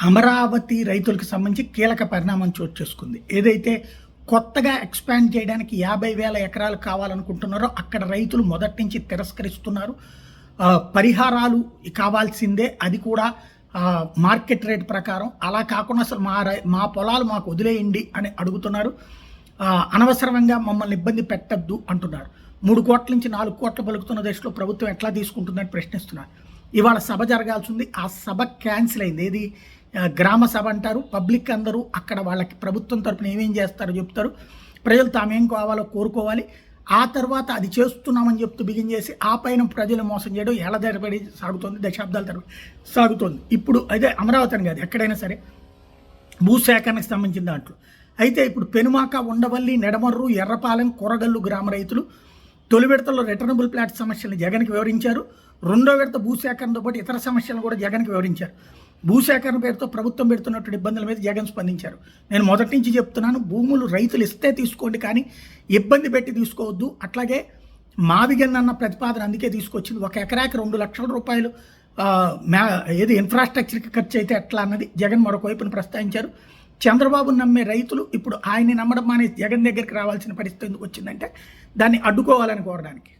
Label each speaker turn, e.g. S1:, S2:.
S1: అమరావతి రైతులకు సంబంధించి కీలక పరిణామం చోటు చేసుకుంది. ఏదైతే కొత్తగా ఎక్స్పాండ్ చేయడానికి 50,000 ఎకరాలు కావాలనుకుంటున్నారో అక్కడ రైతులు మొదటి నుంచి తిరస్కరిస్తున్నారు. పరిహారాలు కావాల్సిందే, అది కూడా మార్కెట్ రేట్ ప్రకారం. అలా కాకుండా అసలు మా పొలాలు మాకు వదిలేయండి అని అడుగుతున్నారు. అనవసరంగా మమ్మల్ని ఇబ్బంది పెట్టద్దు అంటున్నారు. 3 కోట్ల నుంచి 4 కోట్ల పలుకుతున్న దశలో ప్రభుత్వం ఎట్లా తీసుకుంటుందని ప్రశ్నిస్తున్నారు. ఇవాళ సభ జరగాల్సింది, ఆ సభ క్యాన్సిల్ అయింది. ఏది గ్రామ సభ అంటారు. పబ్లిక్ అందరూ అక్కడ వాళ్ళకి ప్రభుత్వం తరపున ఏమేం చేస్తారో చెప్తారు. ప్రజలు తామేం కావాలో కోరుకోవాలి. ఆ తర్వాత అది చేస్తున్నామని చెప్తూ బిగిన్ చేసి ఆ పైన ప్రజలు మోసం చేయడం ఏళ్ల తరబడి సాగుతోంది, దశాబ్దాల తరబడి సాగుతోంది. ఇప్పుడు అదే అమరావతి అని కాదు, ఎక్కడైనా సరే భూసేకరణకు సంబంధించిన దాంట్లో అయితే ఇప్పుడు పెనుమాక, ఉండవల్లి, నెడమర్రు, ఎర్రపాలెం, కొరగల్లు గ్రామ రైతులు తొలి విడతలో రిటర్నబుల్ ప్లాట్ సమస్యలను జగన్కి వివరించారు. రెండో విడత భూసేకరణతో పాటు ఇతర సమస్యలను కూడా జగన్కి వివరించారు. భూసేకరణ పేరుతో ప్రభుత్వం పెడుతున్నటువంటి ఇబ్బందుల మీద జగన్ స్పందించారు. నేను మొదటి నుంచి చెప్తున్నాను, భూములు రైతులు ఇస్తే తీసుకోండి, కానీ ఇబ్బంది పెట్టి తీసుకోవద్దు. అట్లాగే మావిగన్ అన్న ప్రతిపాదన అందుకే తీసుకొచ్చింది. 1 ఎకరాకి 2 లక్షల రూపాయలు ఏది ఇన్ఫ్రాస్ట్రక్చర్కి ఖర్చు అయితే ఎట్లా అన్నది జగన్ మరొక వైపున ప్రస్తావించారు. చంద్రబాబు నమ్మే రైతులు ఇప్పుడు ఆయన్ని నమ్మడం మానేసి జగన్ దగ్గరికి రావాల్సిన పరిస్థితి ఎందుకు వచ్చిందంటే దాన్ని అడ్డుకోవాలని కోరడానికి.